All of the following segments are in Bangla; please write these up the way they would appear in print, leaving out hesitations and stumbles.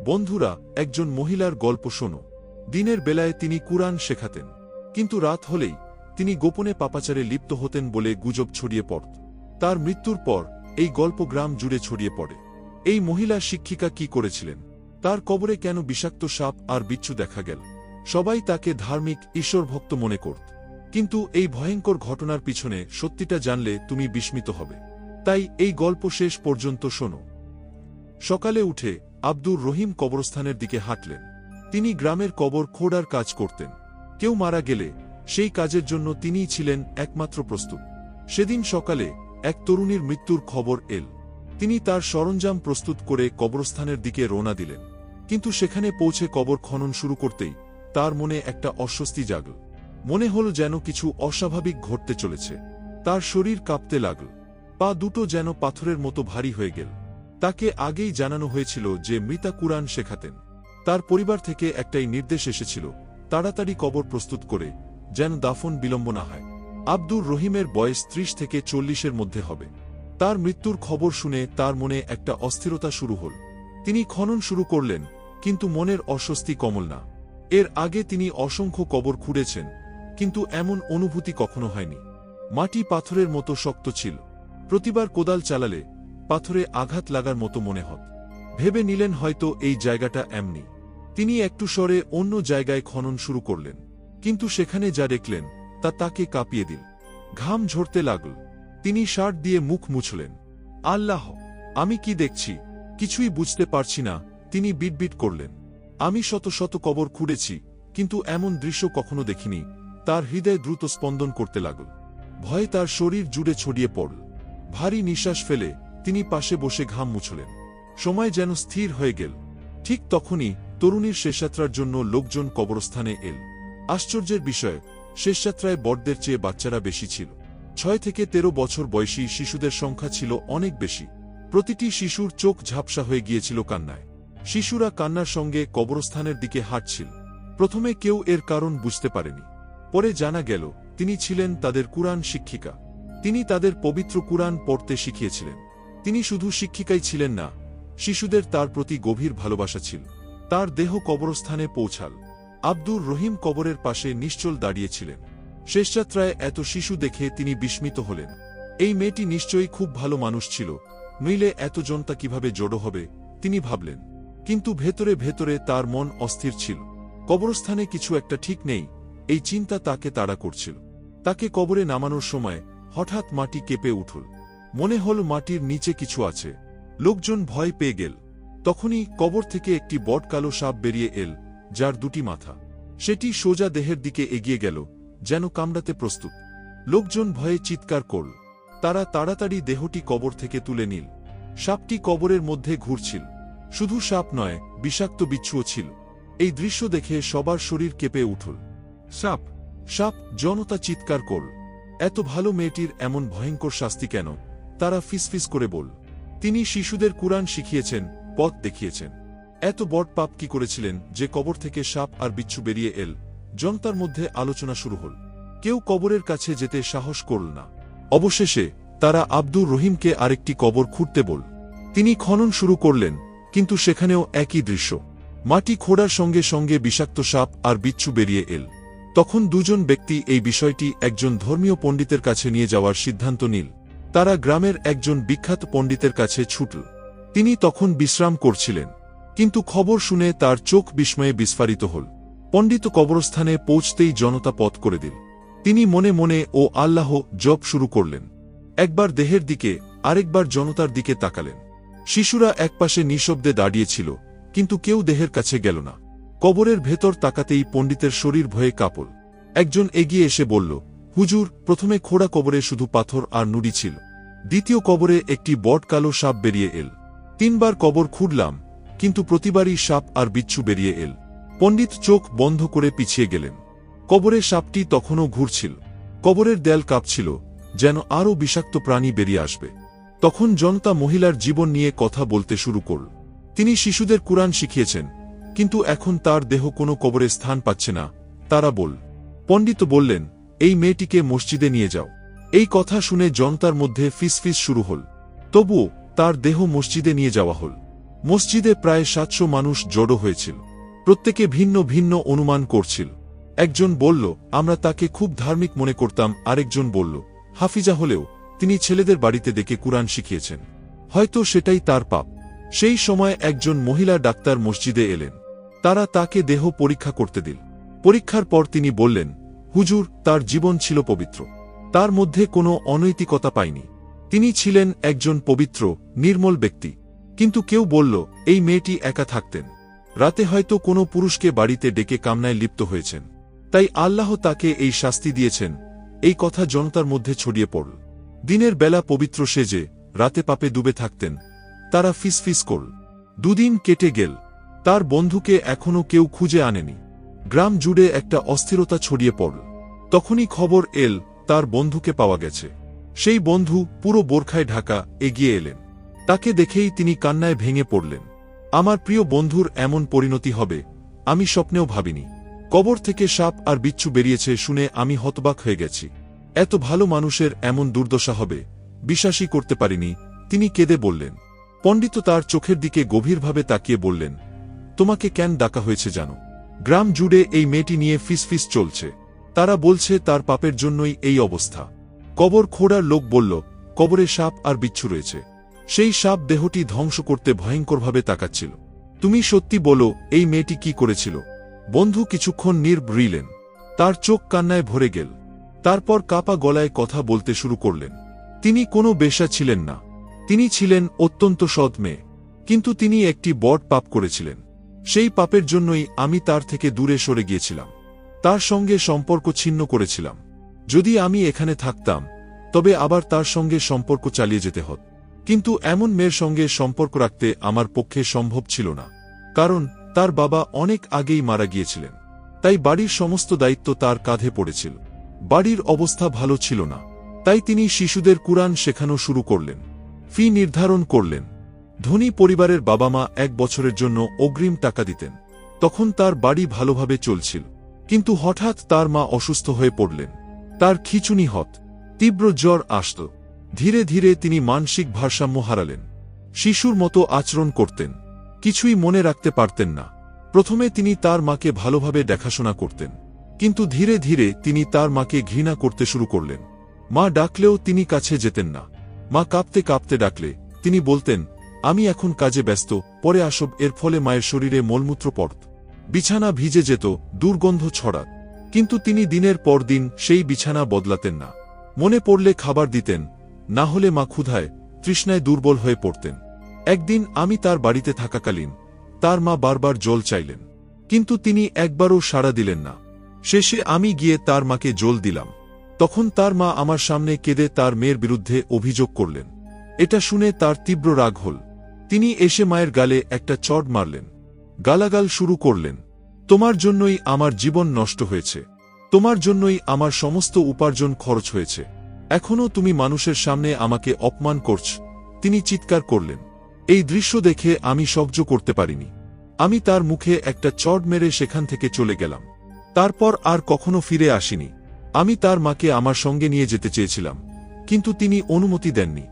বন্ধুরা, একজন মহিলার গল্প শোনো। দিনের বেলায় তিনি কুরআন শেখাতেন, কিন্তু রাত হলেই তিনি গোপনে পাপাচারে লিপ্ত হতেন বলে গুজব ছড়িয়ে পড়ত। তার মৃত্যুর পর এই গল্প গ্রাম জুড়ে ছড়িয়ে পড়ে। এই মহিলা শিক্ষিকা কি করেছিলেন? তার কবরে কেন বিষাক্ত সাপ আর বিচ্ছু দেখা গেল? সবাই তাকে ধার্মিক, ঈশ্বরভক্ত মনে করত, কিন্তু এই ভয়ঙ্কর ঘটনার পিছনে সত্যিটা জানলে তুমি বিস্মিত হবে। তাই এই গল্প শেষ পর্যন্ত শোনো। সকালে উঠে আব্দুর রহিম কবরস্থানের দিকে হাঁটলেন। তিনি গ্রামের কবর খোঁড়ার কাজ করতেন। কেউ মারা গেলে সেই কাজের জন্য তিনিই ছিলেন একমাত্র প্রস্তুত। সেদিন সকালে এক তরুণীর মৃত্যুর খবর এল। তিনি তার সরঞ্জাম প্রস্তুত করে কবরস্থানের দিকে রওনা দিলেন, কিন্তু সেখানে পৌঁছে কবর খনন শুরু করতেই তার মনে একটা অস্বস্তি জাগল। মনে হল যেন কিছু অস্বাভাবিক ঘটতে চলেছে। তার শরীর কাঁপতে লাগল, পা দুটো যেন পাথরের মতো ভারী হয়ে গেল। তাকে আগেই জানানো হয়েছিল যে মৃতা কুরআন শেখাতেন। তার পরিবার থেকে একটাই নির্দেশ এসেছিল, তাড়াতাড়ি কবর প্রস্তুত করে যেন দাফন বিলম্ব না হয়। আব্দুর রহিমের বয়স ৩০ থেকে ৪০-এর মধ্যে হবে। তার মৃত্যুর খবর শুনে তার মনে একটা অস্থিরতা শুরু হল। তিনি খনন শুরু করলেন, কিন্তু মনের অস্বস্তি কমল না। এর আগে তিনি অসংখ্য কবর খুঁড়েছেন, কিন্তু এমন অনুভূতি কখনো হয়নি। মাটি পাথরের মতো শক্ত ছিল। প্রতিবার কোদাল চালালে পাথরে আঘাত লাগার মতো মনে হত। ভেবে নিলেন হয়তো এই জায়গাটা এমনি। তিনি একটু সরে অন্য জায়গায় খনন শুরু করলেন, কিন্তু সেখানে যা দেখলেন তা তাকে কাঁপিয়ে দিল। ঘাম ঝরতে লাগল। তিনি শার্ট দিয়ে মুখ মুছলেন। আল্লাহ, আমি কি দেখছি? কিছুই বুঝতে পারছি না, তিনি বিটবিট করলেন। আমি শত শত কবর খুঁড়েছি, কিন্তু এমন দৃশ্য কখনো দেখিনি। তার হৃদয় দ্রুত স্পন্দন করতে লাগল। ভয়ে তার শরীর জুড়ে ছড়িয়ে পড়ল। ভারী নিঃশ্বাস ফেলে তিনি পাশে বসে ঘাম মুছলেন। সময় যেন স্থির হয়ে গেল। ঠিক তখনই তরুণীর শেষযাত্রার জন্য লোকজন কবরস্থানে এল। আশ্চর্যের বিষয়, শেষযাত্রায় বড়দের চেয়ে বাচ্চারা বেশি ছিল। ৬ থেকে ১৩ বছর বয়সী শিশুদের সংখ্যা ছিল অনেক বেশি। প্রতিটি শিশুর চোখ ঝাপসা হয়ে গিয়েছিল কান্নায়। শিশুরা কান্নার সঙ্গে কবরস্থানের দিকে হাঁটছিল। প্রথমে কেউ এর কারণ বুঝতে পারেনি। পরে জানা গেল তিনি ছিলেন তাদের কুরআন শিক্ষিকা। তিনি তাদের পবিত্র কুরআন পড়তে শিখিয়েছিলেন। তিনি শুধু শিক্ষিকাই ছিলেন না, শিশুদের তার প্রতি গভীর ভালোবাসা ছিল। তার দেহ কবরস্থানে পৌঁছাল। আব্দুর রহিম কবরের পাশে নিশ্চল দাঁড়িয়েছিলেন। শেষযাত্রায় এত শিশু দেখে তিনি বিস্মিত হলেন। এই মেয়েটি নিশ্চয়ই খুব ভালো মানুষ ছিল, নইলে এত জনতা কিভাবে জড়ো হবে তিনি ভাবলেন। কিন্তু ভেতরে ভেতরে তার মন অস্থির ছিল। কবরস্থানে কিছু একটা ঠিক নেই, এই চিন্তা তাকে তাড়া করছিল। তাকে কবরে নামানোর সময় হঠাৎ মাটি কেঁপে উঠল। মনে হল মাটির নিচে কিছু আছে। লোকজন ভয় পেয়ে গেল। তখনই কবর থেকে একটি বট কালো সাপ বেরিয়ে এল, যার দুটি মাথা। সেটি সোজা দেহের দিকে এগিয়ে গেল, যেন কামড়াতে প্রস্তুত। লোকজন ভয়ে চিৎকার করল। তারা তাড়াতাড়ি দেহটি কবর থেকে তুলে নিল। সাপটি কবরের মধ্যে ঘুরছিল। শুধু সাপ নয়, বিষাক্ত বিচ্ছুও ছিল। এই দৃশ্য দেখে সবার শরীর কেঁপে উঠল। সাপ, সাপ! জনতা চিৎকার করল। এত ভালো মেয়েটির এমন ভয়ঙ্কর শাস্তি কেন? তারা ফিসফিস করে বলল। তিনি শিশুদের কুরআন শিখিয়েছেন, পথ দেখিয়েছেন। এত বড় পাপ কি করেছিলেন যে কবর থেকে সাপ আর বিচ্ছু বেরিয়ে এল? জনতার মধ্যে আলোচনা শুরু হল। কেউ কবরের কাছে যেতে সাহস করল না। অবশেষে তারা আব্দুর রহিমকে আরেকটি কবর খুঁড়তে বলল। তিনি খনন শুরু করলেন, কিন্তু সেখানেও একই দৃশ্য। মাটি খোঁড়ার সঙ্গে সঙ্গে বিষাক্ত সাপ আর বিচ্ছু বেরিয়ে এল। তখন দুজন ব্যক্তি এই বিষয়টি একজন ধর্মীয় পণ্ডিতের কাছে নিয়ে যাওয়ার সিদ্ধান্ত নিল। তারা গ্রামের একজন বিখ্যাত পণ্ডিতের কাছে ছুটল। তিনি তখন বিশ্রাম করছিলেন, কিন্তু খবর শুনে তার চোখ বিস্ময়ে বিস্ফারিত হল। পণ্ডিত কবরস্থানে পৌঁছতেই জনতা পথ করে দিল। তিনি মনে মনে ও আল্লাহ জপ শুরু করলেন। একবার দেহের দিকে, আরেকবার জনতার দিকে তাকালেন। শিশুরা একপাশে নিঃশব্দে দাঁড়িয়েছিল, কিন্তু কেউ দেহের কাছে গেল না। কবরের ভেতর তাকাতেই পণ্ডিতের শরীর ভয়ে কাঁপল। একজন এগিয়ে এসে বলল, হুজুর, প্রথমে খোঁড়া কবরে শুধু পাথর আর নুড়ি ছিল। দ্বিতীয় কবরে একটি বট কালো সাপ বেরিয়ে এল। ৩ বার কবর খুঁড়লাম, কিন্তু প্রতিবারই সাপ আর বিচ্ছু বেরিয়ে এল। পণ্ডিত চোখ বন্ধ করে পিছিয়ে গেলেন। কবরে সাপটি তখনও ঘুরছিল। কবরের দেয়াল কাঁপছিল, যেন আরও বিষাক্ত প্রাণী বেরিয়ে আসবে। তখন জনতা মহিলার জীবন নিয়ে কথা বলতে শুরু করল। তিনি শিশুদের কুরআন শিখিয়েছেন, কিন্তু এখন তার দেহ কোনো কবরে স্থান পাচ্ছে না। তারা বলল। পণ্ডিত বললেন, এই মেয়েটিকে মসজিদে নিয়ে যাও। এই কথা শুনে জনতার মধ্যে ফিসফিস শুরু হল। তবুও তার দেহ মসজিদে নিয়ে যাওয়া হল। মসজিদে প্রায় 700 মানুষ জড়ো হয়েছিল। প্রত্যেকে ভিন্ন ভিন্ন অনুমান করছিল। একজন বলল, আমরা তাকে খুব ধার্মিক মনে করতাম। আরেকজন বলল, হাফিজা হলেও তিনি ছেলেদের বাড়িতে ডেকে কুরআন শিখিয়েছেন, হয়তো সেটাই তার পাপ। সেই সময় একজন মহিলা ডাক্তার মসজিদে এলেন। তারা তাকে দেহ পরীক্ষা করতে দিল। পরীক্ষার পর তিনি বললেন, হুজুর, তার জীবন ছিল পবিত্র, তার মধ্যে কোনো অনৈতিকতা পাইনি। তিনি ছিলেন একজন পবিত্র, নির্মল ব্যক্তি। কিন্তু কেউ বলল, এই মেয়েটি একা থাকতেন, রাতে হয়তো কোনো পুরুষকে বাড়িতে ডেকে কামনায় লিপ্ত হয়েছেন, তাই আল্লাহ তাকে এই শাস্তি দিয়েছেন। এই কথা জনতার মধ্যে ছড়িয়ে পড়ল। দিনের বেলা পবিত্র সেজে রাতে পাপে ডুবে থাকতেন। তারা ফিসফিস করল। 2 দিন কেটে গেল, তার বন্ধুকে এখনো কেউ খুঁজে আনেনি। গ্রাম জুড়ে একটা অস্থিরতা ছড়িয়ে পড়ল। তখনই খবর এল, তার বন্ধুকে পাওয়া গেছে। সেই বন্ধু পুরো বোরখায় ঢাকা এগিয়ে এলেন। তাকে দেখেই তিনি কান্নায় ভেঙে পড়লেন। আমার প্রিয় বন্ধুর এমন পরিণতি হবে আমি স্বপ্নেও ভাবিনি। কবর থেকে সাপ আর বিচ্ছু বেরিয়েছে শুনে আমি হতবাক হয়ে গেছি। এত ভালো মানুষের এমন দুর্দশা হবে বিশ্বাসই করতে পারিনি। তিনি কেঁদে বললেন। পণ্ডিত তার চোখের দিকে গভীরভাবে তাকিয়ে বললেন, তোমাকে কেন ডাকা হয়েছে জানো? গ্রাম জুড়ে এই মেয়েটি নিয়ে ফিসফিস চলছে। তারা বলছে তার পাপের জন্যই এই অবস্থা। কবর খোঁড়ার লোক বলল, কবরে সাপ আর বিচ্ছু রয়েছে। সেই সাপ দেহটি ধ্বংস করতে ভয়ঙ্করভাবে তাকাচ্ছিল। তুমি সত্যি বলো, এই মেয়েটি কি করেছিল? বন্ধু কিছুক্ষণ নীরব রইলেন। তার চোখ কান্নায় ভরে গেল। তারপর কাপা গলায় কথা বলতে শুরু করলেন। তিনি কোনো বেশ্যা ছিলেন না। তিনি ছিলেন অত্যন্ত সৎ মেয়ে। কিন্তু তিনি একটি বড় পাপ করেছিলেন। সেই পাপের জন্যই আমি তার থেকে দূরে সরে গিয়েছিলাম। তার সঙ্গে সম্পর্ক ছিন্ন করেছিলাম। যদি আমি এখানে থাকতাম তবে আবার তার সঙ্গে সম্পর্ক চালিয়ে যেতে হতো। কিন্তু এমন মেয়ের সঙ্গে সম্পর্ক রাখতে আমার পক্ষে সম্ভব ছিল না। কারণ তার বাবা অনেক আগেই মারা গিয়েছিলেন। তাই বাড়ির সমস্ত দায়িত্ব তার কাঁধে পড়েছিল। বাড়ির অবস্থা ভালো ছিল না। তাই তিনি শিশুদের কুরআন শেখানো শুরু করলেন। ফি নির্ধারণ করলেন। ধনী পরিবারের বাবা মা 1 বছরের জন্য অগ্রিম টাকা দিতেন। তখন তার বাড়ি ভালোভাবে চলছিল। কিন্তু হঠাৎ তার মা অসুস্থ হয়ে পড়লেন। তার খিঁচুনি হত, তীব্র জ্বর আসত। ধীরে ধীরে তিনি মানসিক ভারসাম্য হারালেন। শিশুর মতো আচরণ করতেন, কিছুই মনে রাখতে পারতেন না। প্রথমে তিনি তার মাকে ভালোভাবে দেখাশোনা করতেন, কিন্তু ধীরে ধীরে তিনি তার মাকে ঘৃণা করতে শুরু করলেন। মা ডাকলেও তিনি কাছে যেতেন না। মা কাঁপতে কাঁপতে ডাকলে তিনি বলতেন, আমি এখন কাজে ব্যস্ত, পরে আসব। এর ফলে মায়ের শরীরে মলমূত্র পড়ত, বিছানা ভিজে যেত, দুর্গন্ধ ছড়াত। কিন্তু তিনি দিনের পর দিন সেই বিছানা বদলাতেন না। মনে পড়লে খাবার দিতেন, না হলে মা ক্ষুধায় তৃষ্ণায় দুর্বল হয়ে পড়তেন। একদিন আমি তার বাড়িতে থাকাকালীন তার মা বারবার জল চাইলেন, কিন্তু তিনি একবারও সাড়া দিলেন না। শেষে আমি গিয়ে তার মাকে জল দিলাম। তখন তার মা আমার সামনে কেঁদে তার মেয়ের বিরুদ্ধে অভিযোগ করলেন। এটা শুনে তার তীব্র রাগ হল। তিনি এসে মায়ের গালে একটা চড় মারলেন। গালাগাল শুরু করলেন, তোমার জন্যই আমার জীবন নষ্ট হয়েছে, তোমার জন্যই আমার সমস্ত উপার্জন খরচ হয়েছে, এখনও তুমি মানুষের সামনে আমাকে অপমান করছ। তিনি চিৎকার করলেন। এই দৃশ্য দেখে আমি সহ্য করতে পারিনি। আমি তার মুখে একটা চড় মেরে সেখান থেকে চলে গেলাম। তারপর আর কখনো ফিরে আসিনি। আমি তার মাকে আমার সঙ্গে নিয়ে যেতে চেয়েছিলাম, কিন্তু তিনি অনুমতি দেননি।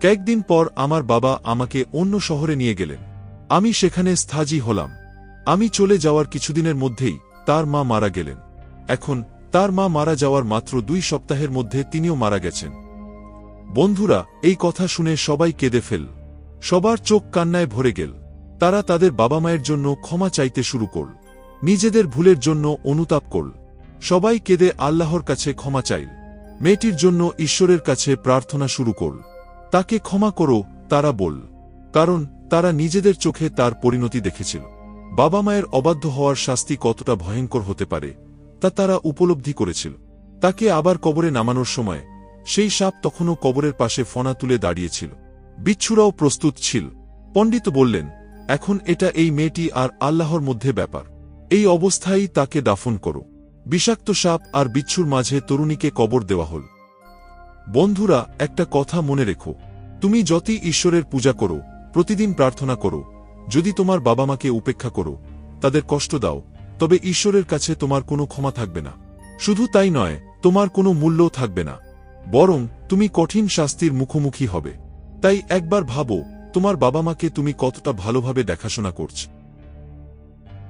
কয়েকদিন পর আমার বাবা আমাকে অন্য শহরে নিয়ে গেলেন। আমি সেখানে স্থায়ী হলাম। আমি চলে যাওয়ার কিছুদিনের মধ্যেই তার মা মারা গেলেন। এখন তার মা মারা যাওয়ার মাত্র 2 সপ্তাহের মধ্যে তিনিও মারা গেছেন। বন্ধুরা, এই কথা শুনে সবাই কেঁদে ফেল। সবার চোখ কান্নায় ভরে গেল। তারা তাদের বাবা মায়ের জন্য ক্ষমা চাইতে শুরু করল, নিজেদের ভুলের জন্য অনুতাপ করল। সবাই কেঁদে আল্লাহর কাছে ক্ষমা চাইল। মেয়েটির জন্য ঈশ্বরের কাছে প্রার্থনা শুরু করল, তাকে ক্ষমা করো, তারা বলল। কারণ তারা নিজেদের চোখে তার পরিণতি দেখেছিল। বাবা মায়ের অবাধ্য হওয়ার শাস্তি কতটা ভয়ঙ্কর হতে পারে তা তারা উপলব্ধি করেছিল। তাকে আবার কবরে নামানোর সময় সেই সাপ তখনও কবরের পাশে ফনা তুলে দাঁড়িয়েছিল। বিচ্ছুরাও প্রস্তুত ছিল। পণ্ডিত বললেন, এখন এটা এই মেয়েটি আর আল্লাহর মধ্যে ব্যাপার। এই অবস্থায় তাকে দাফন করো। বিষাক্ত সাপ আর বিচ্ছুর মাঝে তরুণীকে কবর দেওয়া হল। বন্ধুরা, একটা কথা মনে রেখো, তুমি যতই ঈশ্বরের পূজা করো, প্রতিদিন প্রার্থনা করো, যদি তোমার বাবা মাকে উপেক্ষা করো, তাদের কষ্ট দাও, তবে ঈশ্বরের কাছে তোমার কোনো ক্ষমা থাকবে না। শুধু তাই নয়, তোমার কোনো মূল্যও থাকবে না, বরং তুমি কঠিন শাস্তির মুখোমুখি হবে। তাই একবার ভাবো, তোমার বাবা মাকে তুমি কতটা ভালোভাবে দেখাশোনা করছ।